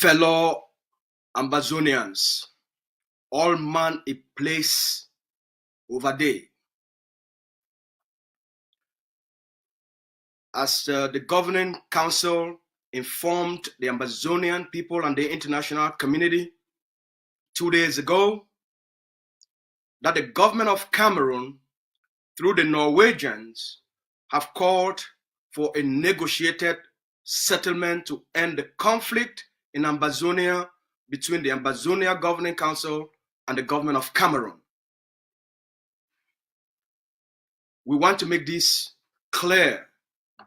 fellow Ambazonians, all man a place over there. As the governing council informed the Ambazonian people and the international community 2 days ago that the government of Cameroon, through the Norwegians, have called for a negotiated settlement to end the conflict in Ambazonia between the Ambazonia Governing Council and the government of Cameroon. We want to make this clear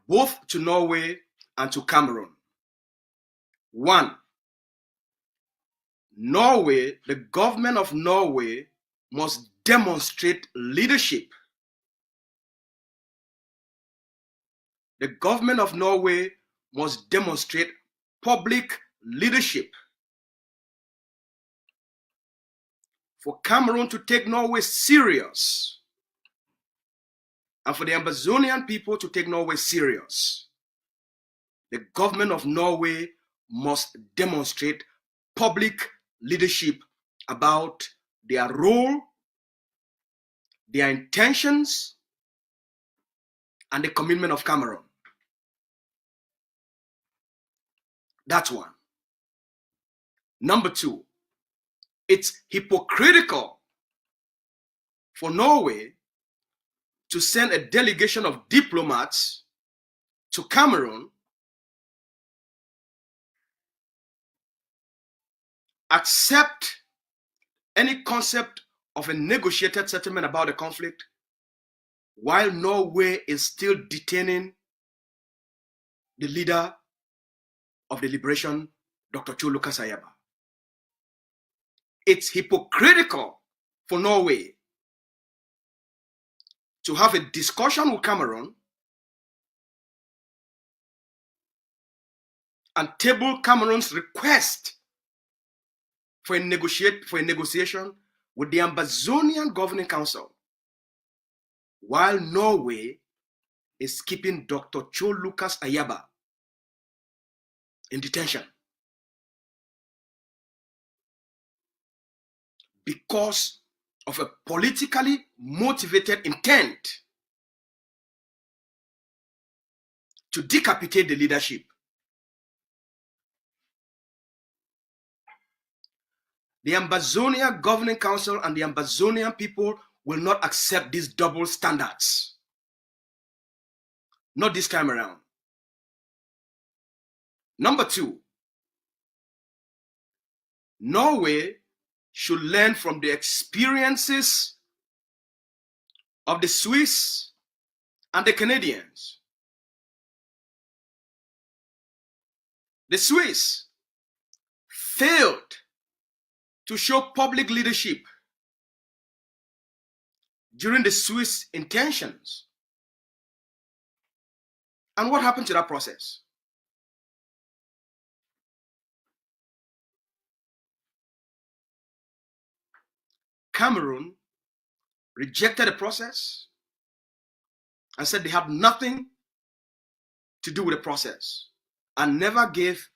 both to Norway and to Cameroon. One, Norway, the government of Norway must demonstrate leadership. The government of Norway must demonstrate public leadership. For Cameroon to take Norway serious, and for the Ambazonian people to take Norway serious, the government of Norway must demonstrate public leadership about their role, their intentions, and the commitment of Cameroon. That's one. Number two, it's hypocritical for Norway to send a delegation of diplomats to Cameroon, accept any concept of a negotiated settlement about the conflict, while Norway is still detaining the leader of the liberation, Dr. Lucas Ayaba. It's hypocritical for Norway to have a discussion with Cameroon and table Cameroon's request for a negotiation with the Ambazonian Governing Council, while Norway is keeping Dr. Lucas Ayaba in detention because of a politically motivated intent to decapitate the leadership. The Ambazonia Governing Council and the Ambazonian people will not accept these double standards. Not this time around. Number two, Norway should learn from the experiences of the Swiss and the Canadians. The Swiss failed to show public leadership during the Swiss intentions. And what happened to that process? Cameroon rejected the process and said they had nothing to do with the process and never gave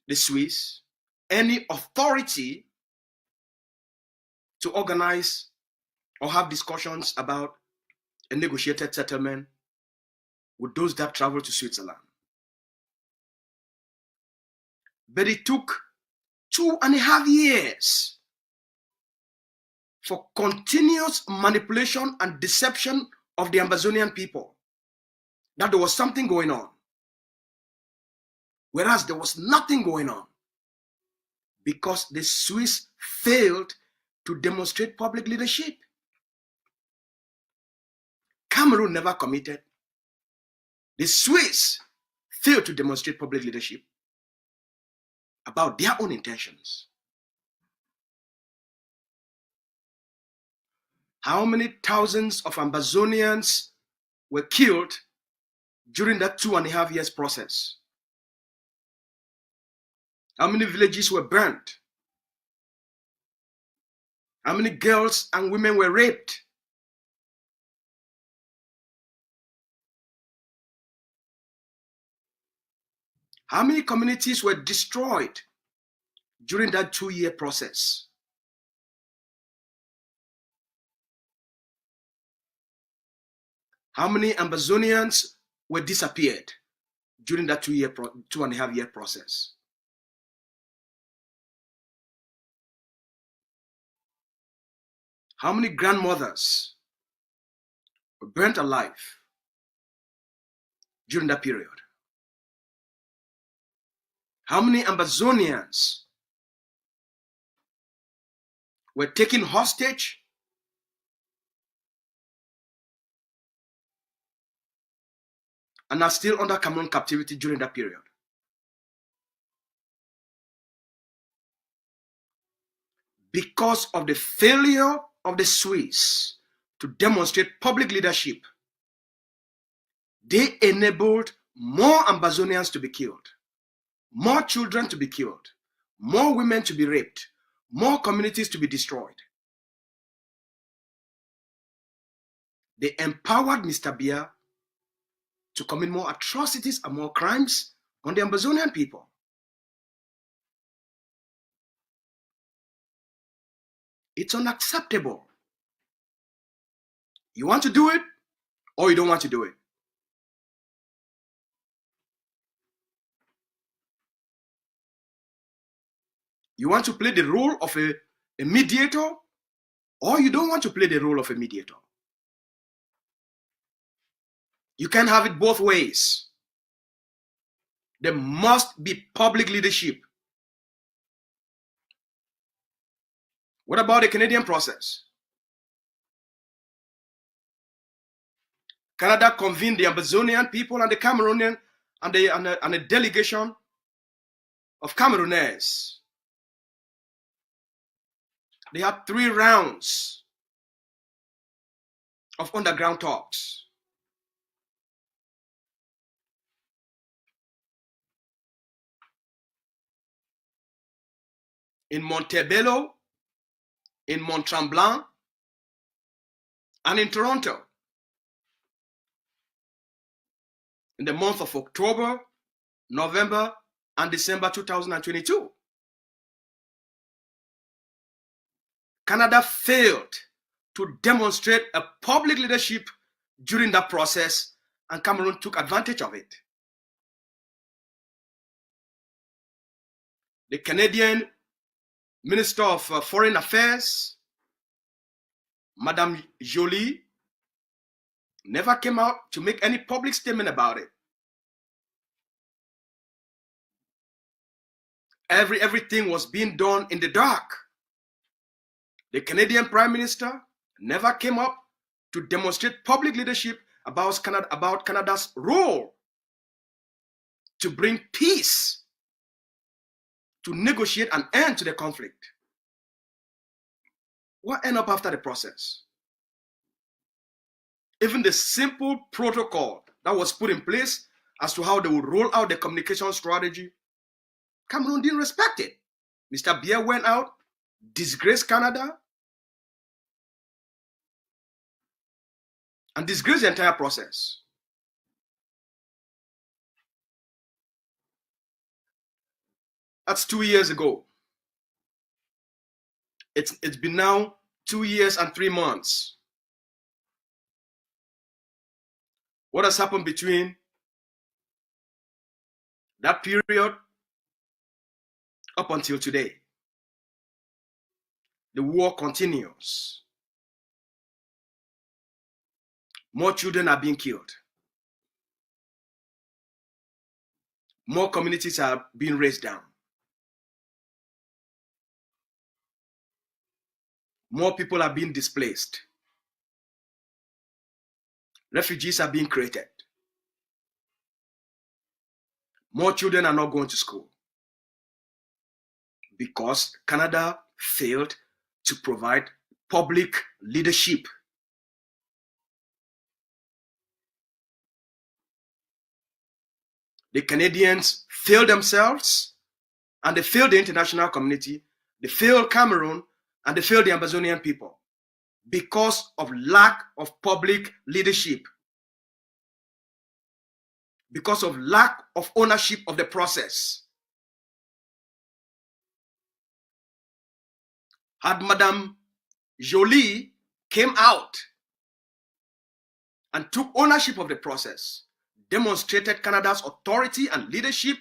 the Swiss any authority to organize or have discussions about a negotiated settlement with those that travel to Switzerland. But it took 2.5 years for continuous manipulation and deception of the Ambazonian people that there was something going on, whereas there was nothing going on because the Swiss failed to demonstrate public leadership. Cameroon never committed. The Swiss failed to demonstrate public leadership about their own intentions. How many thousands of Ambazonians were killed during that 2.5 years process? How many villages were burnt? How many girls and women were raped? How many communities were destroyed during that 2-year process? How many Ambazonians were disappeared during that 2.5-year process? How many grandmothers were burnt alive during that period? How many Ambazonians were taken hostage and are still under Cameroon captivity during that period? Because of the failure of the Swiss to demonstrate public leadership, they enabled more Ambazonians to be killed, more children to be killed, more women to be raped, more communities to be destroyed. They empowered Mr. Biya to commit more atrocities and more crimes on the Ambazonian people. It's unacceptable. You want to do it or you don't want to do it. You want to play the role of a mediator or you don't want to play the role of a mediator. You can't have it both ways. There must be public leadership. What about the Canadian process? Canada convened the Ambazonian people and the Cameroonian and a delegation of Camerooners. They had 3 rounds of underground talks. In Montebello, in Mont-Tremblant, and in Toronto. In the month of October, November, and December 2022. Canada failed to demonstrate a public leadership during that process, and Cameroon took advantage of it. The Canadian Minister of Foreign Affairs, Madame Joly, never came out to make any public statement about it. Everything was being done in the dark. The Canadian Prime Minister never came up to demonstrate public leadership about Canada's role to bring peace, to negotiate an end to the conflict. What ended up after the process? Even the simple protocol that was put in place as to how they would roll out the communication strategy, Cameroon didn't respect it. Mr. Biya went out, disgraced Canada, and disgraced the entire process. That's 2 years ago. It's been now 2 years and 3 months. What has happened between that period up until today? The war continues. More children are being killed. More communities are being razed down. More people are being displaced. Refugees are being created. More children are not going to school because Canada failed to provide public leadership. The Canadians failed themselves and they failed the international community. They failed Cameroon and they failed the Ambazonian people because of lack of public leadership, because of lack of ownership of the process. had Madame Jolie came out and took ownership of the process, demonstrated Canada's authority and leadership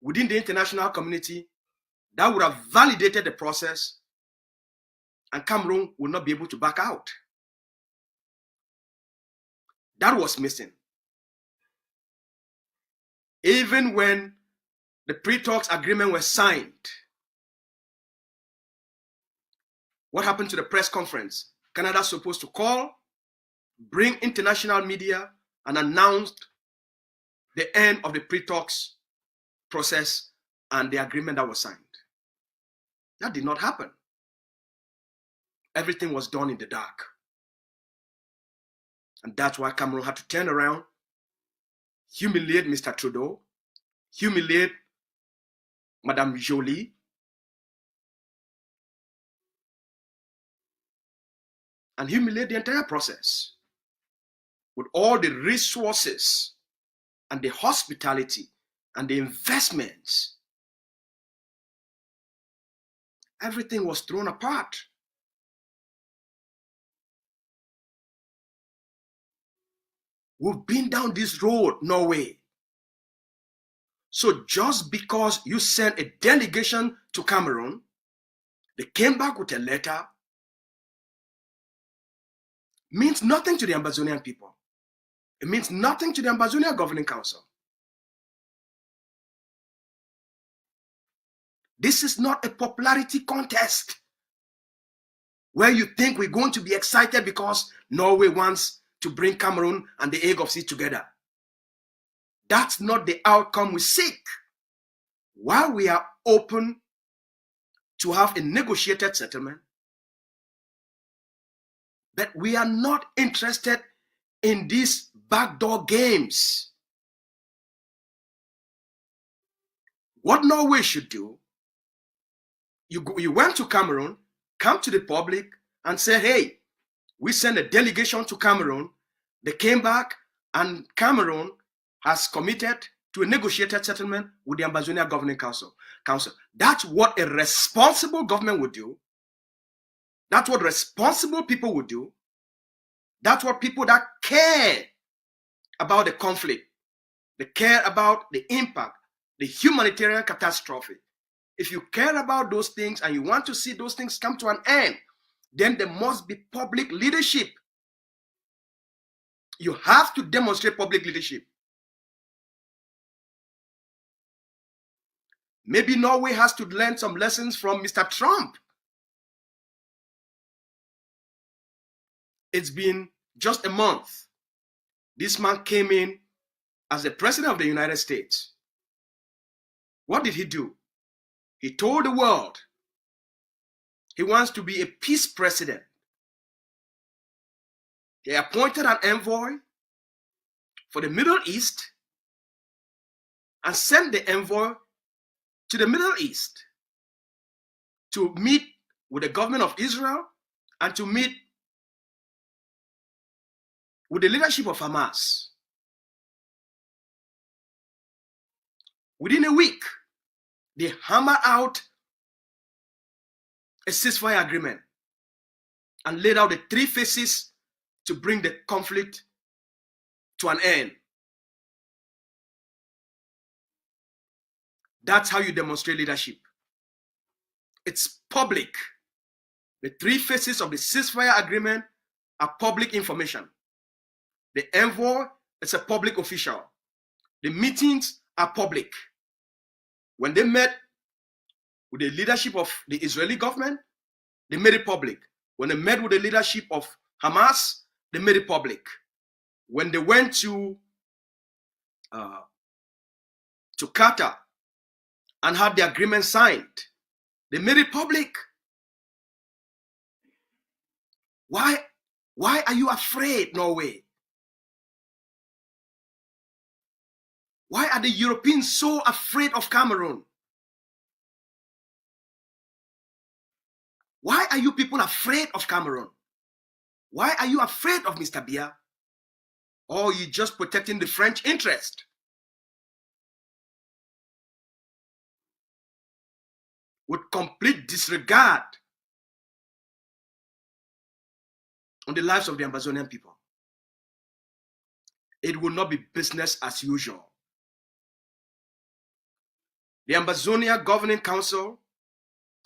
within the international community, that would have validated the process, and Cameroon would not be able to back out. That was missing. Even when the pre-talks agreement was signed, what happened to the press conference? Canada's supposed to call, bring international media, and announce the end of the pre-talks process and the agreement that was signed. That did not happen. Everything was done in the dark. And that's why Cameroon had to turn around, humiliate Mr. Trudeau, humiliate Madame Jolie, and humiliate the entire process with all the resources and the hospitality and the investments. Everything was thrown apart. We've been down this road, Norway. So just because you sent a delegation to Cameroon, they came back with a letter, means nothing to the Ambazonian people. It means nothing to the Ambazonia Governing Council. This is not a popularity contest where you think we're going to be excited because Norway wants to bring Cameroon and the AGOVC together. That's not the outcome we seek. While we are open to have a negotiated settlement, but we are not interested in these backdoor games. What Norway should do, you went to Cameroon, come to the public and say, hey, we sent a delegation to Cameroon. They came back and Cameroon has committed to a negotiated settlement with the Ambazonia Governing Council. That's what a responsible government would do. That's what responsible people would do. That's what people that care about the conflict, they care about the impact, the humanitarian catastrophe. If you care about those things and you want to see those things come to an end, then there must be public leadership. You have to demonstrate public leadership. Maybe Norway has to learn some lessons from Mr. Trump. It's been just a month. This man came in as the president of the United States. What did he do? He told the world he wants to be a peace president. He appointed an envoy for the Middle East and sent the envoy to the Middle East to meet with the government of Israel and to meet with the leadership of Hamas. Within a week, they hammered out a ceasefire agreement and laid out the 3 phases to bring the conflict to an end. That's how you demonstrate leadership. It's public. The 3 phases of the ceasefire agreement are public information. The envoy is a public official. The meetings are public. When they met with the leadership of the Israeli government, they made it public. When they met with the leadership of Hamas, they made it public. When they went to Qatar and had the agreement signed, they made it public. Why are you afraid, Norway? Why are the Europeans so afraid of Cameroon? Why are you people afraid of Cameroon? Why are you afraid of Mr. Biya? Or are you just protecting the French interest? With complete disregard on the lives of the Ambazonian people. It will not be business as usual. The Ambazonia Governing Council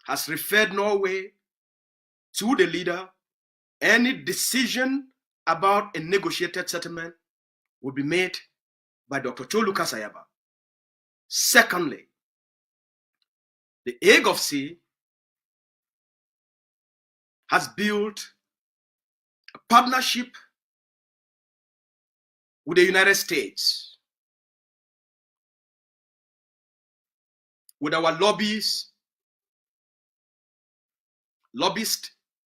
has referred Norway to the leader. Any decision about a negotiated settlement will be made by Dr. Choluka Sayaba. Secondly, the AGOVC has built a partnership with the United States, with our lobbyists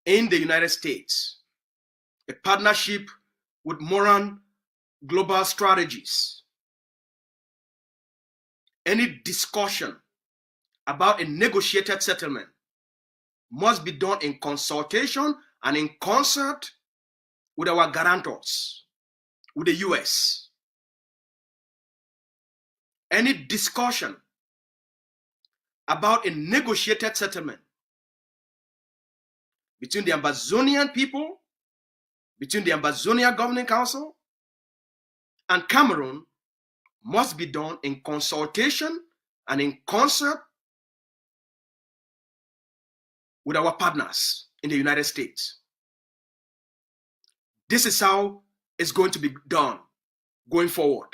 in the United States, a partnership with Moran Global Strategies. Any discussion about a negotiated settlement must be done in consultation and in concert with our guarantors, with the US. Any discussion about a negotiated settlement between the Ambazonian people, between the Ambazonia Governing Council and Cameroon must be done in consultation and in concert with our partners in the United States. This is how it's going to be done going forward.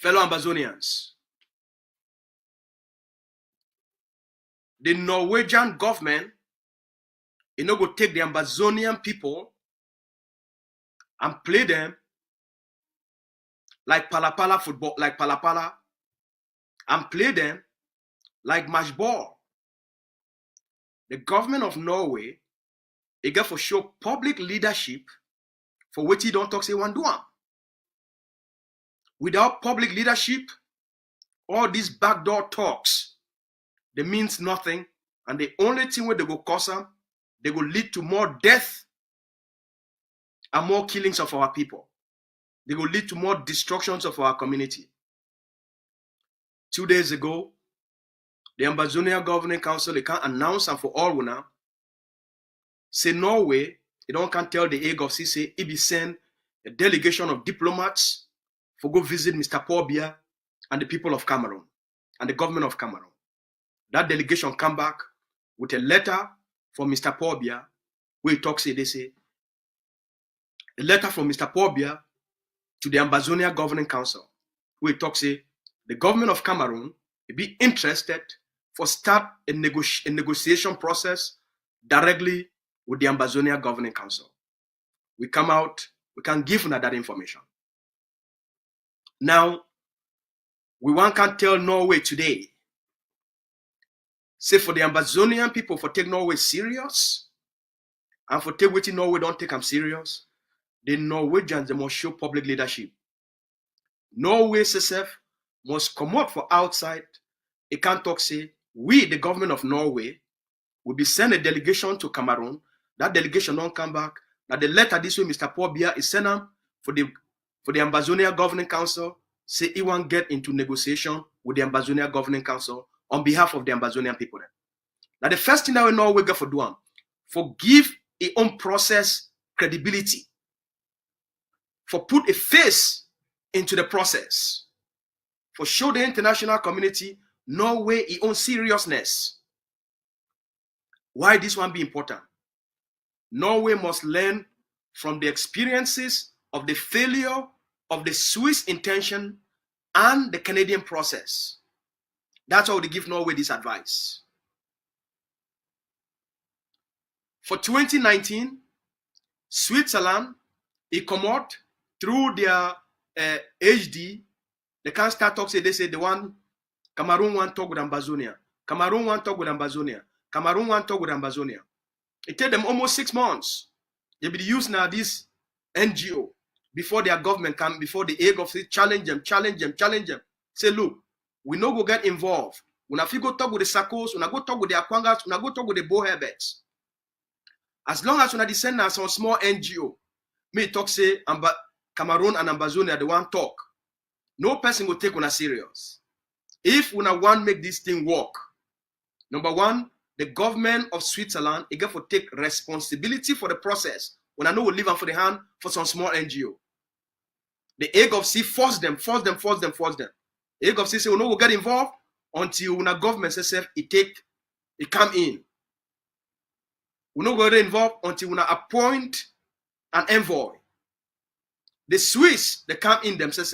Fellow Ambazonians, the Norwegian government is not going to take the Ambazonian people and play them like palapala football, like palapala, and play them like match ball. The government of Norway, they get for show public leadership for which he don't talk say one do. Without public leadership, all these backdoor talks, they means nothing, and the only thing where they go cause them, they will lead to more death and more killings of our people. They will lead to more destructions of our community. 2 days ago, the Ambazonia Governing Council, they can announce and for all we now, say Norway, they don't can tell the AGOVC, say it be send a delegation of diplomats for go visit Mr. Paul Biya and the people of Cameroon and the government of Cameroon. That delegation come back with a letter from Mr. Paul Biya, where he talks, they say, a letter from Mr. Paul Biya to the Ambazonia Governing Council, where he talks, say, the government of Cameroon will be interested for start a negotiation process directly with the Ambazonia Governing Council. We come out, we can give them that information. Now, we can tell Norway today, say for the Ambazonian people for take Norway serious, and for take what Norway don't take them serious, the Norwegians, they must show public leadership. Norway itself must come out for outside. It can't talk say, we, the government of Norway, will be send a delegation to Cameroon. That delegation don't come back. Now the letter this way, Mr. Paul Biya is sent them for the Ambazonia Governing Council, say he won't get into negotiation with the Ambazonia Governing Council on behalf of the Ambazonian people. Now the first thing that we know we get for doing, for give a own process credibility, for put a face into the process, for show the international community Norway its own seriousness. Why this one be important? Norway must learn from the experiences of the failure of the Swiss intention and the Canadian process. That's how they give Norway this advice. For 2019, Switzerland, it come out through their HD. They can't start talk, say they say the one Cameroon want talk with Ambazonia. Cameroon want talk with Ambazonia. Cameroon want talk with Ambazonia. It take them almost 6 months. They be used now this NGO before their government come, before the AGOVC challenge them. Say, look, we no go get involved. When I go talk with the Sakos, when I go talk with the Akwangas, when I go talk with the Boherbets. As long as when I descend on some small NGO, me talk say Cameroon and Ambazonia, they want talk. No person will take una serious. If una want make this thing work, number one, the government of Switzerland, it get for take responsibility for the process. When I know we leave them for the hand for some small NGO. The AGOVC force them. The AGOVC say, we no will get involved until when a government says it come in. We no go get involved until when appoint an envoy. The Swiss, they come in themselves.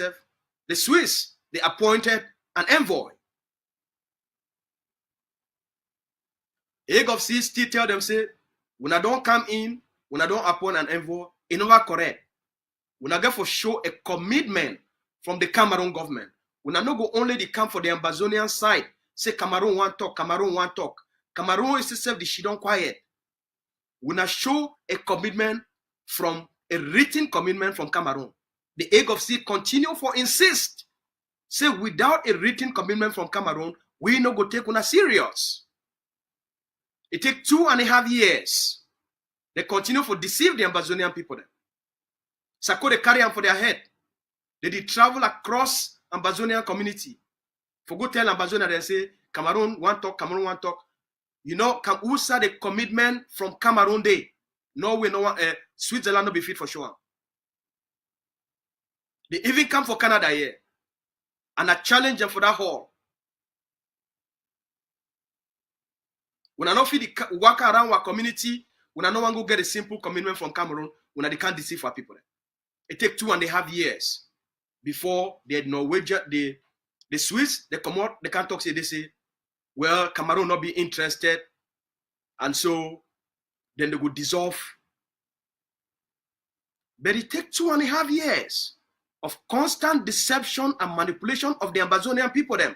The Swiss, they appointed an envoy. AGOVC still tell them, say, when I don't come in, when I don't appoint an envoy, it never correct. When I get for show a commitment from the Cameroon government. When I no go only the come for the Ambazonian side, say Cameroon want talk, Cameroon want talk. Cameroon is itself the shit on quiet. When I show a commitment from a written commitment from Cameroon, the AGOVC continue for insist. Say without a written commitment from Cameroon, we no go take una serious. It take 2.5 years. They continue for deceive the Ambazonian people. Sako they carry them for their head. They did travel across Ambazonian community. For go tell Ambazonia, they say, Cameroon want talk, Cameroon want talk. You know, who said the commitment from Cameroon Day? Norway, no one, Switzerland no be fit for sure. They even come for Canada here. And I challenge them for that hall. When I not feel the work around our community, when I no one go get a simple commitment from Cameroon, when they can't deceive our people. It takes 2.5 years before the Norwegian, the Swiss, they come out, they can't talk, they say, well, Cameroon not be interested. And so then they would dissolve. But it takes 2.5 years of constant deception and manipulation of the Ambazonian people them.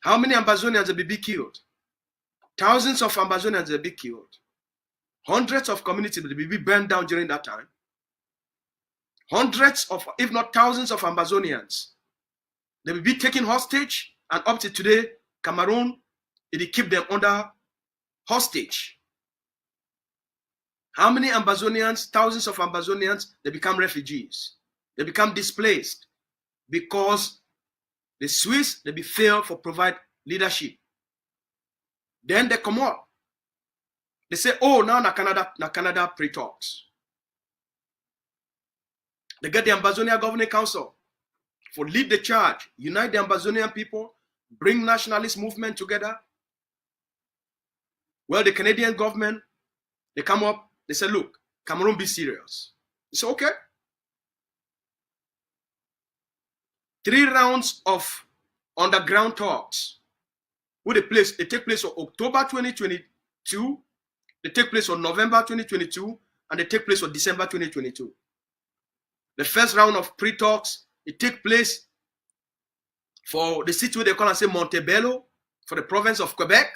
How many Ambazonians will be killed? Thousands of Ambazonians will be killed. Hundreds of communities will be burned down during that time. Hundreds of, if not thousands of Ambazonians, they will be taken hostage, and up to today, Cameroon, it will keep them under hostage. How many Ambazonians, thousands of Ambazonians, they become refugees. They become displaced because the Swiss, they be failed for provide leadership. Then they come up. They say, oh, now na Canada pre-talks. They get the Ambazonia Governing Council for lead the charge, unite the Ambazonian people, bring nationalist movement together. Well, the Canadian government, they come up, they say, look, Cameroon, be serious. They say, okay. 3 rounds of underground talks. It take place on October 2022, they take place on November 2022, and they take place on December 2022. The first round of pre-talks, it take place for the city where they call and say Montebello, for the province of Quebec.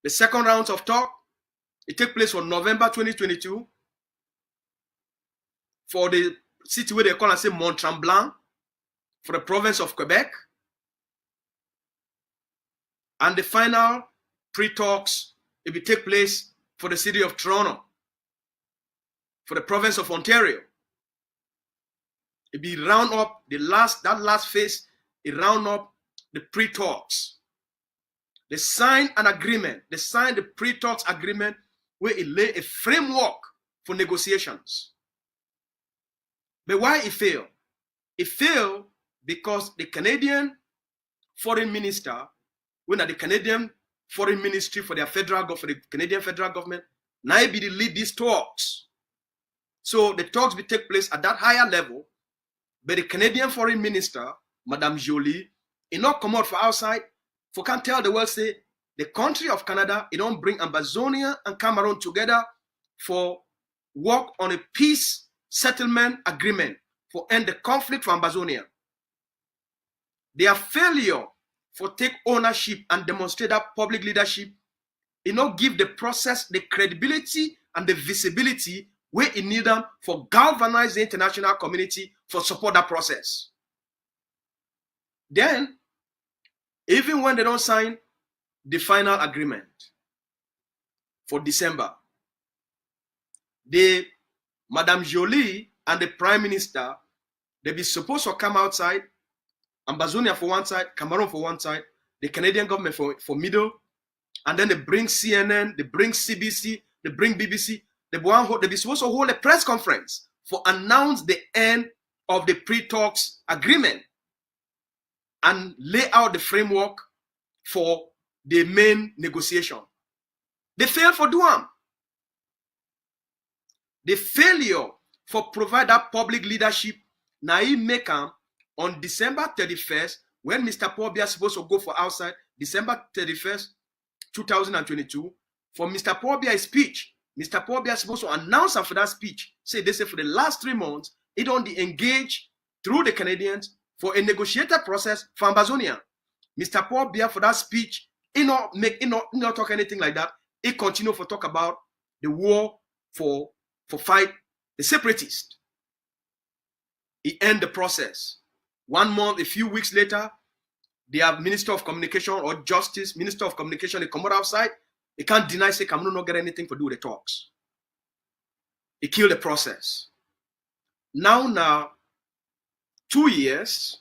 The second round of talk, it take place on November 2022 for the city where they call and say Mont-Tremblant, for the province of Quebec. And the final pre-talks, it will take place for the city of Toronto, for the province of Ontario. It be round up that last phase, it round up the pre-talks. They sign an agreement. They sign the pre-talks agreement where it lay a framework for negotiations. But why it failed? It failed because the Canadian foreign minister, when at the Canadian foreign ministry for the Canadian federal government, now be the lead these talks. So the talks will take place at that higher level. But the Canadian foreign minister, Madame Jolie, it not come out for outside, for can't tell the world, say, the country of Canada, it don't bring Ambazonia and Cameroon together for work on a peace settlement agreement for end the conflict for Ambazonia. Their failure for take ownership and demonstrate that public leadership, it not give the process the credibility and the visibility where it need them for galvanize the international community for support that process. Then, even when they don't sign the final agreement for December, the Madame Jolie and the Prime Minister, they be supposed to come outside Ambazonia for one side, Cameroon for one side, the Canadian government for middle, and then they bring CNN, they bring CBC, they bring BBC. They be supposed to hold a press conference for announce the end of the pre-talks agreement and lay out the framework for the main negotiation. They failed for Duam. The failure for provide that public leadership now he make on December 31st when Mr. Paul Biya supposed to go for outside December 31st, 2022 for Mr. Paul Biya's speech. Mr. Paul Biya supposed to announce after that speech, say they say for the last 3 months, he don't engage through the Canadians for a negotiated process for Ambazonia. Mr. Paul Biya for that speech, he not talk anything like that. He continue for talk about the war for fight the separatists. He end the process. 1 month, a few weeks later, their Minister of Communication or Justice, Minister of Communication, they come out outside. He can't deny, say, Cameroon not get anything to do with the talks. He killed the process. Now, 2 years,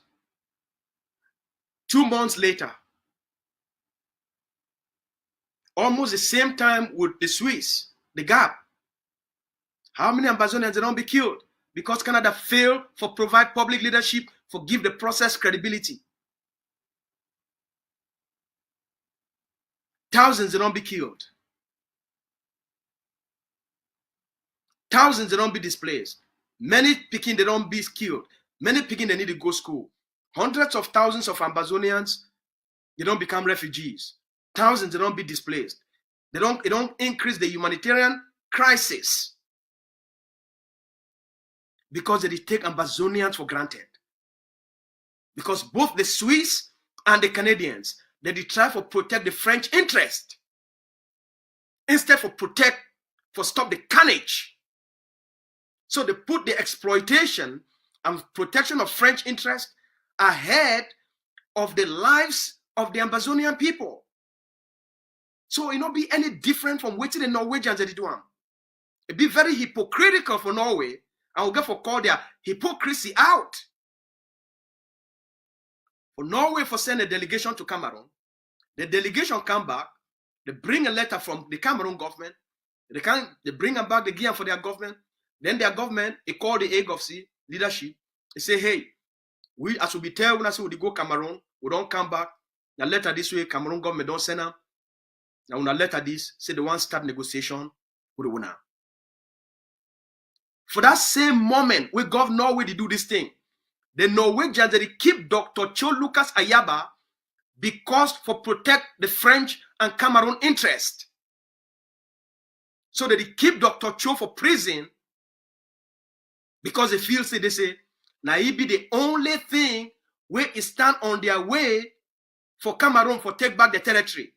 2 months later, almost the same time with the Swiss, the gap. How many Ambazonians don't be killed? Because Canada failed for provide public leadership, for give the process credibility. Thousands they don't be killed. Thousands they don't be displaced. Many picking they don't be killed. Many picking they need to go to school. Hundreds of thousands of Ambazonians they don't become refugees. Thousands they don't be displaced. It don't increase the humanitarian crisis because they take Ambazonians for granted. Because both the Swiss and the Canadians they try to protect the French interest instead for stop the carnage. So they put the exploitation and protection of French interest ahead of the lives of the Ambazonian people. So it not be any different from what the Norwegians did do. It be very hypocritical for Norway, and we'll get for call their hypocrisy out. For Norway for send a delegation to Cameroon, the delegation come back, they bring a letter from the Cameroon government, they bring them back, they give them for their government, then their government, they call the AGOVC leadership, they say, hey, we as we be tell when I say we go Cameroon, we don't come back, the letter this way, Cameroon government don't send them, now when a letter this, say they want to start negotiation with the winner. For that same moment, we governor Norway to do this thing. The Norwegians, they keep Dr. Cho Lucas Ayaba because for protect the French and Cameroon interest. So they keep Dr. Cho for prison because they feel, say, they say, now he be the only thing where it stand on their way for Cameroon for take back the territory.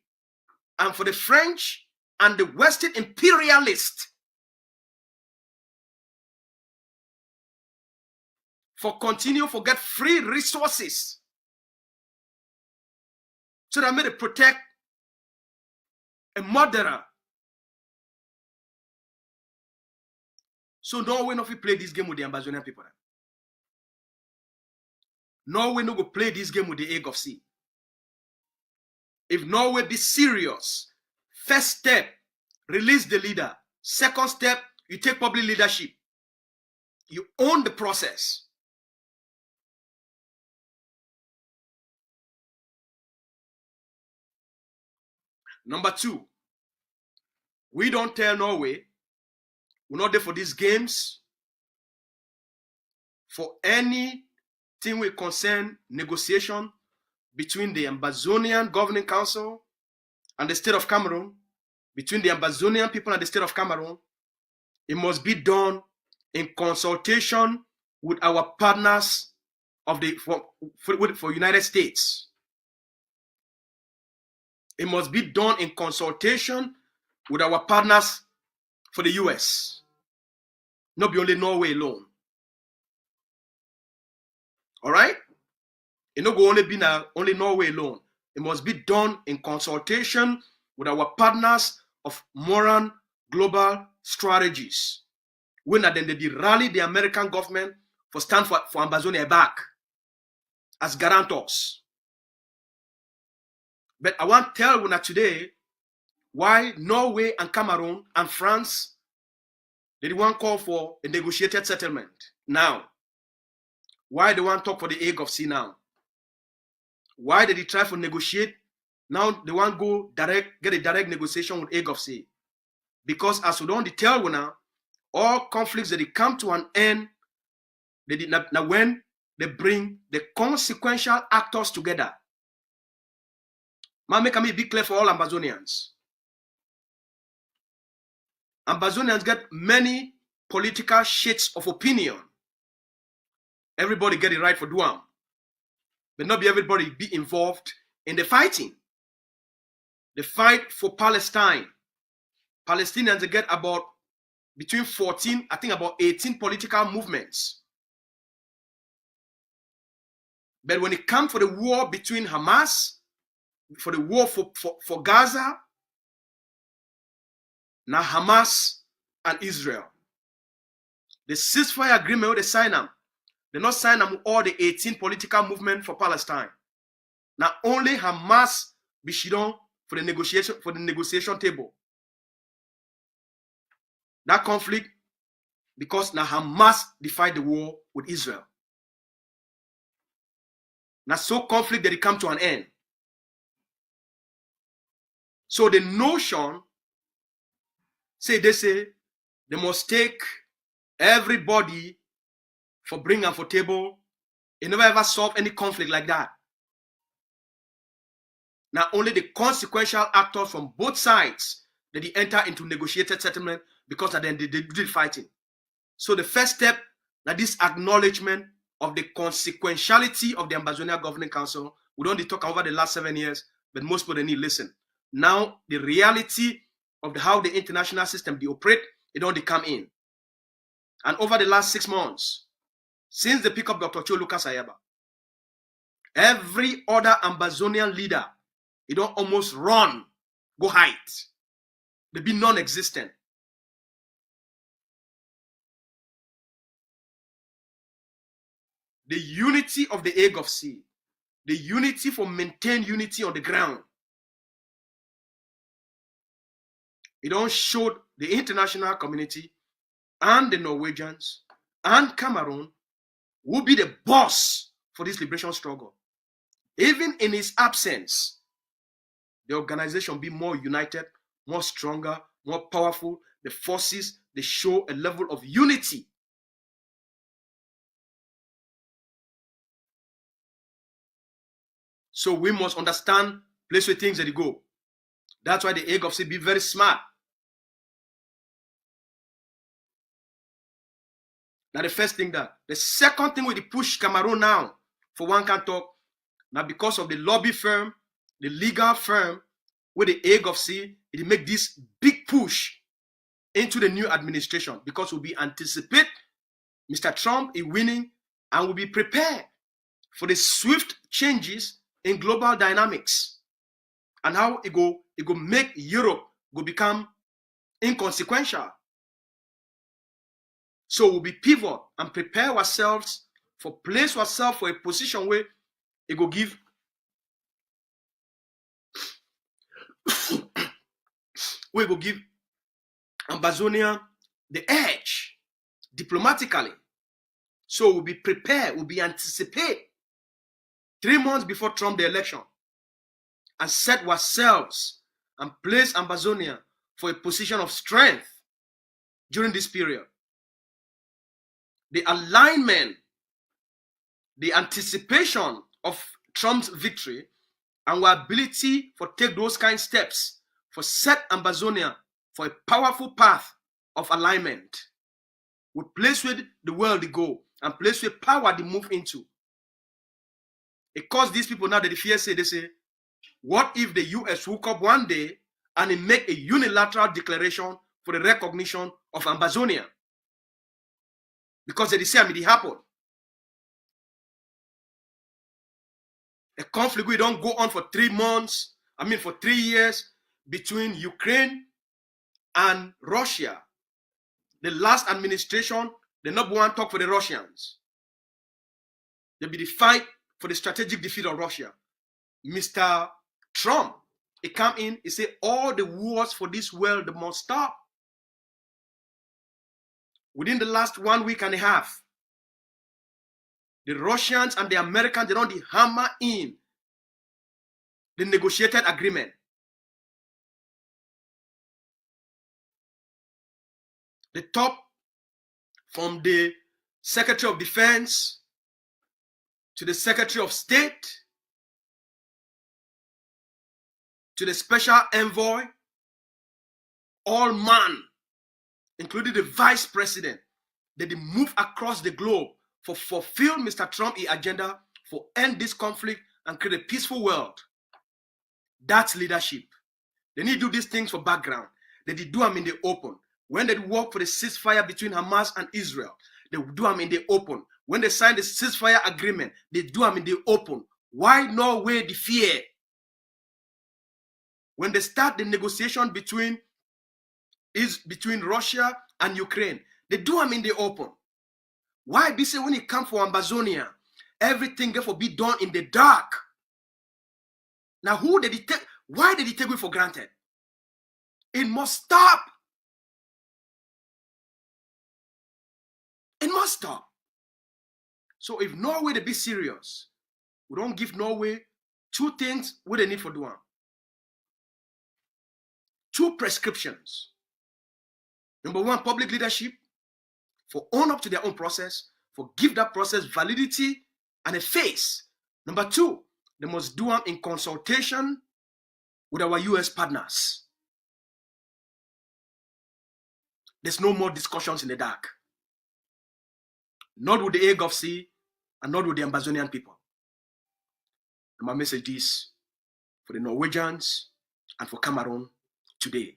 And for the French and the Western imperialists for continue for get free resources. So that made it protect a murderer. So Norway no fit play this game with the Ambazonian people. Norway no go play this game with the AGOVC. If Norway be serious, first step, release the leader. Second step, you take public leadership. You own the process. Number 2, we don't tell Norway, we're not there for these games. For anything we concern negotiation between the Ambazonian Governing Council and the state of Cameroon, between the Ambazonian people and the state of Cameroon, it must be done in consultation with our partners of the for United States. It must be done in consultation with our partners for the US. Not be only Norway alone. All right? It not go only be only Norway alone. It must be done in consultation with our partners of moral global strategies. When then they rally the American government for stand for Ambazonia back. as guarantors. But I want to tell you today why Norway and Cameroon and France, they want call for a negotiated settlement now. Why they want to talk for the AGOVC now? Why did they try to negotiate? Now they want to go direct, get a direct negotiation with AGOVC. Because as we don't tell you now, all conflicts that they come to an end, they did not, now when they bring the consequential actors together. Man, make me be clear for all Ambazonians. Ambazonians get many political shades of opinion. Everybody get it right for Duam. But not be everybody be involved in the fighting. The fight for Palestine. Palestinians get about between 14, I think about 18 political movements. But when it comes for the war between Hamas, for the war for Gaza, now Hamas and Israel. The ceasefire agreement they sign them. They not sign them with all the 18 political movements for Palestine. Now only Hamas be shidon for the negotiation table. That conflict, because now Hamas defied the war with Israel. Now so conflict that it come to an end. So the notion, they say they must take everybody for bring them for table. It never ever solve any conflict like that. Now only the consequential actors from both sides that they enter into negotiated settlement, because at the end they did fighting. So the first step, that this acknowledgement of the consequentiality of the Ambazonia Governing Council, we don't talk over the last 7 years, but most people they need listen. Now the reality of how the international system they operate, it don't come in. And over the last 6 months, since the pick up Dr. Cho Lucas Ayaba, every other Ambazonian leader, it don't almost run, go hide. They be non-existent. The unity of the AGOVC, the unity for maintain unity on the ground, it don't show the international community and the Norwegians and Cameroon will be the boss for this liberation struggle. Even in his absence, the organization be more united, more stronger, more powerful. The forces, they show a level of unity. So we must understand place where things that they go. That's why the AGOVC be very smart. Now the first thing that. The second thing with the push Cameroon now, for one can talk, now because of the lobby firm, the legal firm, with the AGOVC, it make this big push into the new administration, because we'll be anticipate Mr. Trump is winning, and will be prepared for the swift changes in global dynamics and how it go make Europe go become inconsequential. So we'll be pivot and prepare ourselves for place ourselves for a position where it go give we go give Ambazonia the edge diplomatically. So we'll be prepared, we'll be anticipate 3 months before Trump the election, and set ourselves and place Ambazonia for a position of strength during this period. The alignment, the anticipation of Trump's victory, and our ability for take those kind of steps for set Ambazonia for a powerful path of alignment would place where the world they go and place where power they move into. It caused these people now that the fear say, they say, what if the US hook up one day and they make a unilateral declaration for the recognition of Ambazonia? Because they say, it happened. A conflict will don't go on for 3 months, for 3 years between Ukraine and Russia. The last administration, they not want to talk for the Russians. There be the fight for the strategic defeat of Russia. Mr. Trump, he come in, he said, all the wars for this world must stop. Within the last 1 week and a half, the Russians and the Americans, they don't hammer in the negotiated agreement. The top, from the Secretary of Defense to the Secretary of State to the Special Envoy, all man, including the Vice President, that they move across the globe for fulfill Mr. Trump's agenda for end this conflict and create a peaceful world. That's leadership. They need to do these things for background. They do them in the open. When they work for the ceasefire between Hamas and Israel, they do them in the open. When they sign the ceasefire agreement, they do them in the open. Why Norway the fear? When they start the negotiation between Russia and Ukraine, they do them in the open. Why be say when it comes for Ambazonia, everything therefore be done in the dark? Now who did it take? Why did he take it for granted? It must stop. It must stop. So if Norway they be serious, we don't give Norway two things what they need for doing. Two prescriptions. Number one, public leadership, for own up to their own process, for give that process validity and a face. Number two, they must do them in consultation with our US partners. There's no more discussions in the dark. Not with the AGOVC and not with the Ambazonian people. And my message is for the Norwegians and for Cameroon today.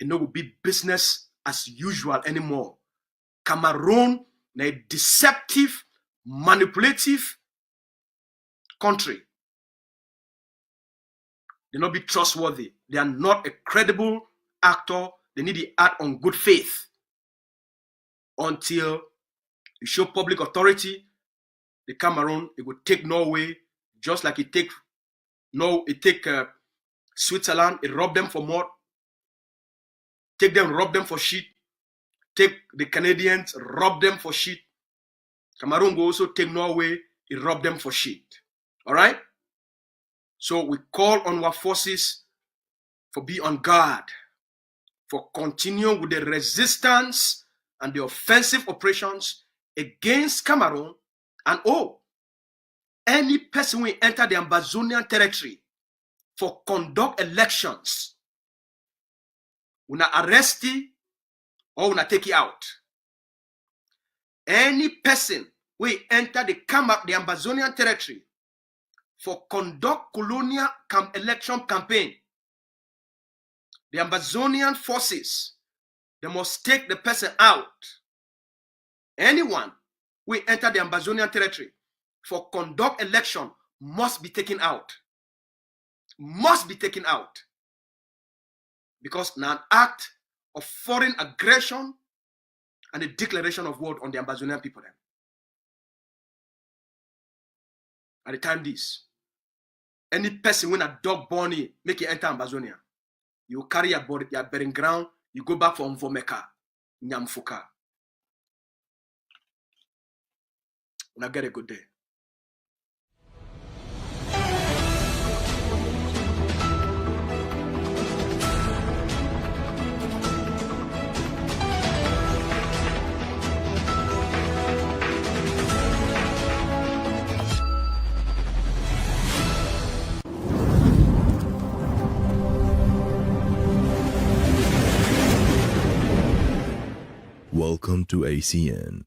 It no will be business as usual anymore. Cameroon is a deceptive, manipulative country. They not be trustworthy. They are not a credible actor. They need to act on good faith until you show public authority. The Cameroon, it will take Norway just like it take Switzerland. It rob them for mud. Take them, rob them for shit. Take the Canadians, rob them for shit. Cameroon will also take Norway, it rob them for shit. All right? So we call on our forces for be on guard, for continue with the resistance and the offensive operations against Cameroon. And any person will enter the Ambazonian territory for conduct elections, we not arrest it or we not take it out. Any person will enter the Ambazonian territory for conduct colonial election campaign, the Ambazonian forces, they must take the person out. Anyone will enter the Ambazonian territory for conduct election must be taken out. Must be taken out. Because now an act of foreign aggression and a declaration of war on the Ambazonian people. Then. At the time this, any person when a dog born here, make it enter Ambazonia. You carry your body, your bearing ground, you go back from Vomeka, Nyamfuka. Now get a good day. Welcome to ACN.